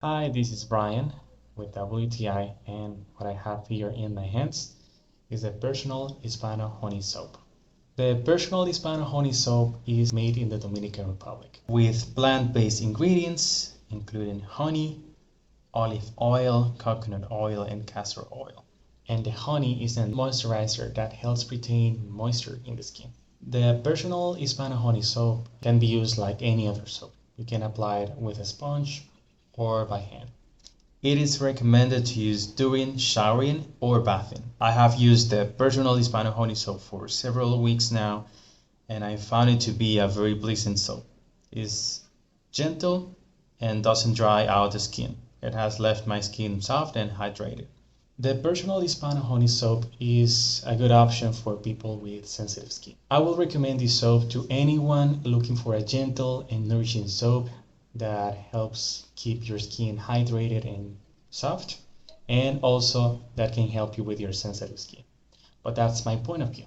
Hi, this is Brian with WTI, and what I have here in my hands is the Personal Hispano Honey Soap. The Personal Hispano Honey Soap is made in the Dominican Republic with plant-based ingredients, including honey, olive oil, coconut oil, and castor oil. And the honey is a moisturizer that helps retain moisture in the skin. The Personal Hispano Honey Soap can be used like any other soap. You can apply it with a sponge or by hand. It is recommended to use during showering or bathing. I have used the Personal Hispano Honey Soap for several weeks now, and I found it to be a very pleasant soap. It's gentle and doesn't dry out the skin. It has left my skin soft and hydrated. The Personal Hispano Honey Soap is a good option for people with sensitive skin. I will recommend this soap to anyone looking for a gentle and nourishing soap that helps keep your skin hydrated and soft, and also that can help you with your sensitive skin. But that's my point of view.